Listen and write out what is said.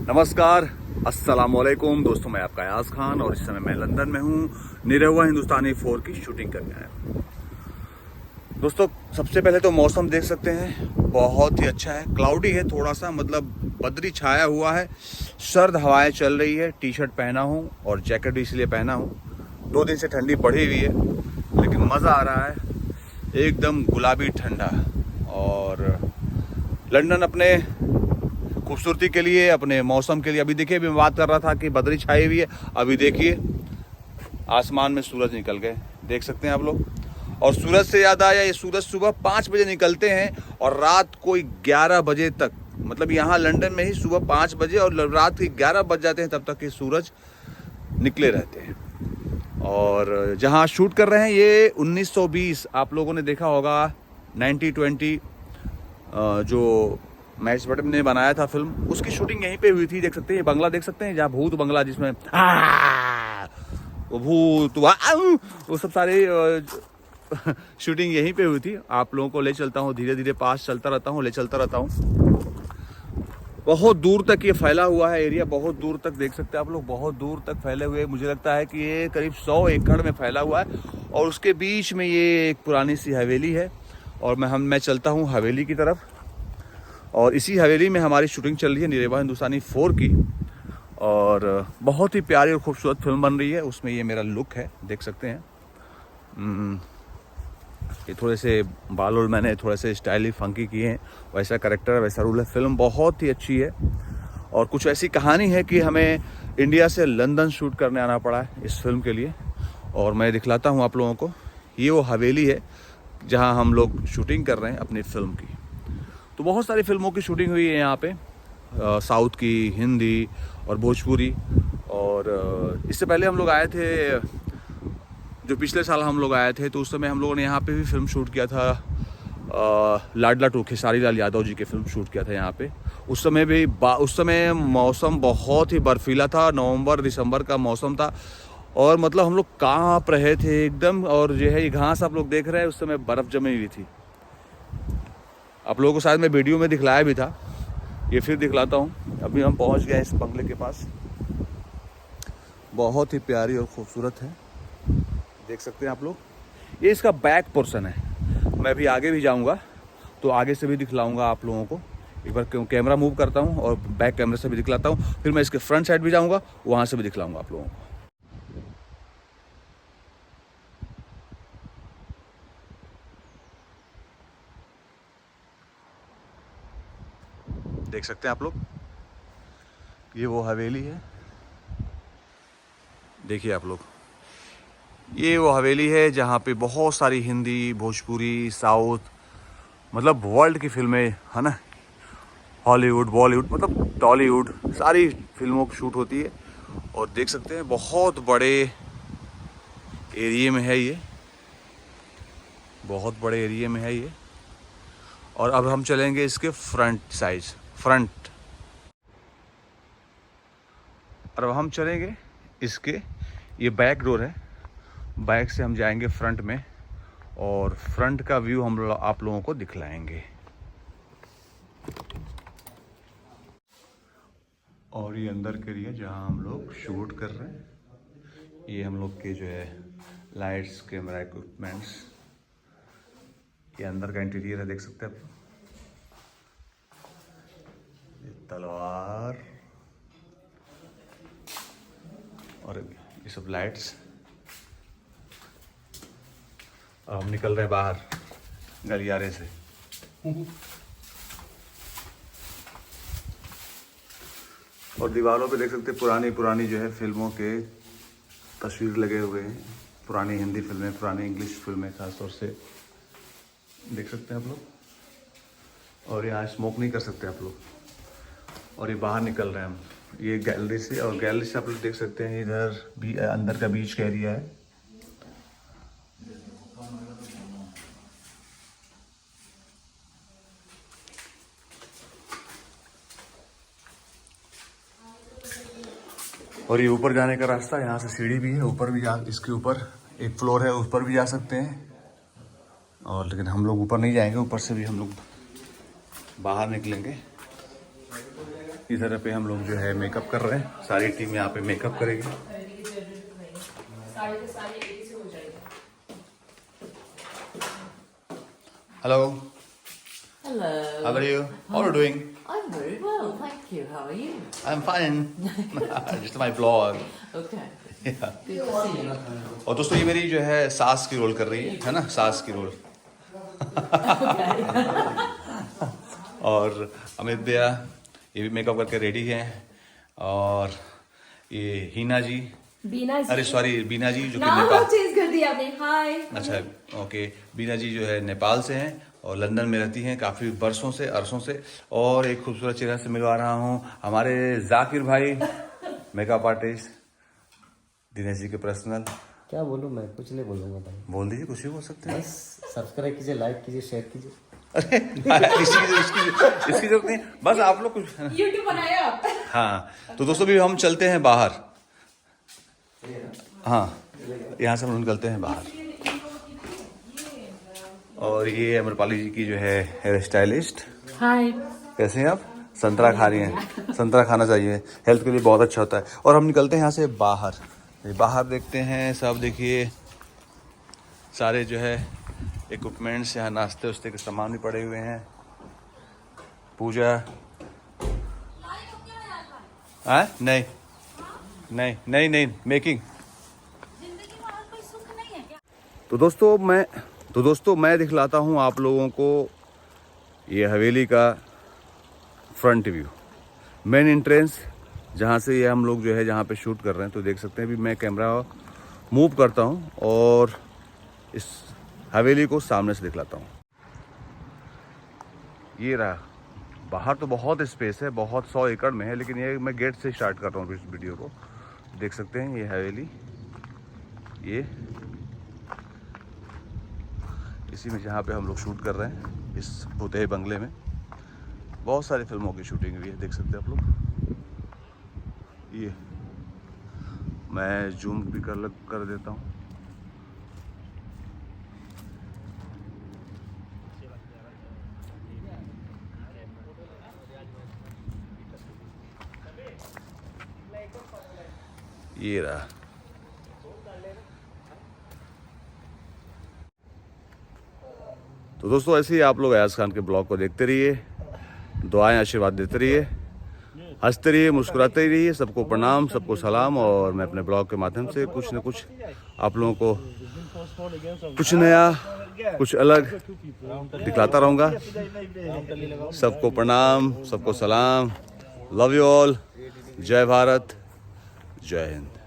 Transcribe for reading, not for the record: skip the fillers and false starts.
नमस्कार, अस्सलामुअलैकुम दोस्तों। मैं आपका अयाज खान और इस समय मैं लंदन में हूँ। निरहुआ हिंदुस्तानी 4 की शूटिंग करने आया हूँ। दोस्तों सबसे पहले तो मौसम देख सकते हैं, बहुत ही अच्छा है। क्लाउडी है थोड़ा सा, मतलब बदरी छाया हुआ है, सर्द हवाएं चल रही है। टी शर्ट पहना हूँ और जैकेट भी इसलिए पहना हूँ। 2 दिन से ठंडी बढ़ी हुई है लेकिन मज़ा आ रहा है, एकदम गुलाबी ठंडा। और लंदन अपने खूबसूरती के लिए, अपने मौसम के लिए, अभी देखिए अभी मैं बात कर रहा था कि बदरी छाई हुई है, अभी देखिए आसमान में सूरज निकल गए, देख सकते हैं आप लोग। और सूरज से याद आया, ये सूरज सुबह 5 बजे निकलते हैं और रात को 11 बजे तक, मतलब यहाँ लंदन में ही सुबह 5 बजे और रात के 11 बज जाते हैं, तब तक ये सूरज निकले रहते हैं। और जहाँ शूट कर रहे हैं ये 1920, आप लोगों ने देखा होगा 1920 जो मैक्स बटन ने बनाया था फिल्म, उसकी शूटिंग यहीं पे हुई थी। देख सकते हैं ये बंगला, देख सकते हैं जहाँ भूत बंगला, जिसमें वो भूत वो सब सारे शूटिंग यहीं पे हुई थी। आप लोगों को ले चलता हूँ, धीरे धीरे पास चलता रहता हूँ, ले चलता रहता हूँ। बहुत दूर तक ये फैला हुआ है एरिया, बहुत दूर तक देख सकते हैं आप लोग, बहुत दूर तक फैले हुए। मुझे लगता है कि ये करीब 100 एकड़ में फैला हुआ है और उसके बीच में ये एक पुरानी सी हवेली है। और मैं चलता हूँ हवेली की तरफ, और इसी हवेली में हमारी शूटिंग चल रही है निरहुआ हिंदुस्तानी 4 की। और बहुत ही प्यारी और खूबसूरत फिल्म बन रही है। उसमें ये मेरा लुक है, देख सकते हैं। ये थोड़े से बाल और मैंने थोड़े से स्टाइली फंकी किए हैं, वैसा करेक्टर वैसा रूल है। फिल्म बहुत ही अच्छी है और कुछ ऐसी कहानी है कि हमें इंडिया से लंदन शूट करने आना पड़ा है इस फिल्म के लिए। और मैं दिखलाता हूँ आप लोगों को, ये वो हवेली है जहाँ हम लोग शूटिंग कर रहे हैं अपनी फिल्म की। तो बहुत सारी फिल्मों की शूटिंग हुई है यहाँ पे, साउथ की, हिंदी और भोजपुरी। और इससे पहले हम लोग आए थे, जो पिछले साल हम लोग आए थे, तो उस समय हम लोगों ने यहाँ पे भी फिल्म शूट किया था। लाडला टू, खेसारी लाल यादव जी की फिल्म शूट किया था यहाँ पे। उस समय मौसम बहुत ही बर्फीला था, नवंबर दिसंबर का मौसम था और मतलब हम लोग कांप रहे थे एकदम। और जो है ये घास आप लोग देख रहे हैं, उस समय बर्फ़ जमी हुई थी। आप लोगों को शायद मैं वीडियो में दिखलाया भी था, ये फिर दिखलाता हूँ। अभी हम पहुँच गए इस बंगले के पास, बहुत ही प्यारी और ख़ूबसूरत है, देख सकते हैं आप लोग। ये इसका बैक पोर्शन है। मैं अभी आगे भी जाऊँगा तो आगे से भी दिखलाऊँगा आप लोगों को। एक बार कैमरा मूव करता हूँ और बैक कैमरे से भी दिखलाता हूँ, फिर मैं इसके फ्रंट साइड भी जाऊँगा, वहाँ से भी दिखलाऊँगा आप लोगों को। देख सकते हैं आप लोग, ये वो हवेली है, देखिए आप लोग। ये वो हवेली है जहाँ पे बहुत सारी हिंदी, भोजपुरी, साउथ, मतलब वर्ल्ड की फिल्में है ना, हॉलीवुड, बॉलीवुड, मतलब टॉलीवुड, सारी फिल्मों की शूट होती है। और देख सकते हैं बहुत बड़े एरिया में है ये, बहुत बड़े एरिया में है ये। और अब हम चलेंगे इसके फ्रंट, और अब हम चलेंगे इसके, ये बैक डोर है, बैक से हम जाएंगे फ्रंट में और फ्रंट का व्यू हम आप लोगों को दिखलाएंगे। और ये अंदर के एरिया जहाँ हम लोग शूट कर रहे हैं, ये हम लोग के जो है लाइट्स, कैमरा इक्विपमेंट्स, ये अंदर का इंटीरियर है, देख सकते हैं आप। ये तलवार और ये सब लाइट्स। अब हम निकल रहे हैं बाहर गलियारे से। और दीवारों पे देख सकते हैं पुरानी पुरानी जो है फिल्मों के तस्वीर लगे हुए हैं, पुरानी हिंदी फिल्में, पुरानी इंग्लिश फिल्में खास तौर से, देख सकते हैं आप लोग। और यहाँ स्मोक नहीं कर सकते आप लोग। और ये बाहर निकल रहे हैं हम ये गैलरी से, और गैलरी से आप लोग देख सकते हैं इधर भी अंदर का बीच का एरिया है। और ये ऊपर जाने का रास्ता, यहाँ से सीढ़ी भी है, ऊपर भी इसके ऊपर एक फ्लोर है, उस पर भी जा सकते हैं। और लेकिन हम लोग ऊपर नहीं जाएंगे, ऊपर से भी हम लोग बाहर निकलेंगे। इधर पे हम लोग जो है मेकअप कर रहे हैं, सारी टीम यहाँ पे मेकअप करेगी। Hello, Hello. how are you? How are you doing? I'm very well, thank you. How are you? I'm fine. Just my vlog. Okay. Yeah. Good to see you. और दोस्तों ये मेरी जो है सास की रोल कर रही है ना, सास की रोल। और अमित भैया ये भी मेकअप करके रेडी हैं। और ये हीना जी, बीना जी, अरे सॉरी बीना जी जो कि नाम नेपाल, चेंज कर दिया आपने। हाय। अच्छा ओके, बीना जी जो है नेपाल से हैं और लंदन में रहती हैं काफ़ी बरसों से, अरसों से। और एक खूबसूरत चेहरा से मिलवा रहा हूँ हमारे जाकिर भाई, मेकअप आर्टिस्ट, दिनेश जी के पर्सनल। क्या बोलूं मैं, कुछ नहीं बोलूंगा भाई। बोल दीजिए, कुछ भी बोल सकते हैं। बस सब्सक्राइब कीजिए, लाइक कीजिए, शेयर कीजिए। अरे इसकी जरूरत नहीं, बस आप लोग कुछ यूट्यूब बनाया आप। हाँ तो दोस्तों भी हम चलते हैं बाहर। हाँ यहाँ से हम निकलते हैं बाहर। और ये अमरपाली जी की जो है हेयर स्टाइलिस्ट। हाय। कैसे हैं आप? संतरा खा रही हैं, संतरा खाना चाहिए, हेल्थ के लिए बहुत अच्छा होता है। और हम निकलते हैं यहाँ से बाहर। बाहर देखते हैं सब, देखिए सारे जो है इक्विपमेंट्स, यहाँ नाश्ते उस्ते के सामान भी पड़े हुए हैं। पूजा नहीं नहीं नहीं नहीं मेकिंग। तो दोस्तों मैं दिखलाता हूँ आप लोगों को ये हवेली का फ्रंट व्यू, मेन एंट्रेंस जहाँ से ये हम लोग जो है जहाँ पे शूट कर रहे हैं। तो देख सकते हैं, अभी मैं कैमरा मूव करता हूँ और इस हवेली को सामने से दिखलाता हूँ। ये रहा, बाहर तो बहुत स्पेस है, बहुत 100 एकड़ में है, लेकिन ये मैं गेट से स्टार्ट कर रहा हूँ इस वीडियो को। देख सकते हैं ये हवेली, ये इसी में जहाँ पे हम लोग शूट कर रहे हैं, इस फतेह बंगले में। बहुत सारी फिल्मों की शूटिंग हुई है, देख सकते हैं आप लोग। ये मैं जूम भी कर देता हूँ। ये रहा। तो दोस्तों ऐसे ही आप लोग अयाज खान के ब्लॉग को देखते रहिए, दुआएं आशीर्वाद देते रहिए, हंसते रहिए, मुस्कुराते रहिए। सबको प्रणाम, सबको सलाम। और मैं अपने ब्लॉग के माध्यम से कुछ न कुछ आप लोगों को कुछ नया, कुछ अलग दिखलाता रहूँगा। सबको प्रणाम, सबको सलाम। Love you all. जय भारत, जय हिंद।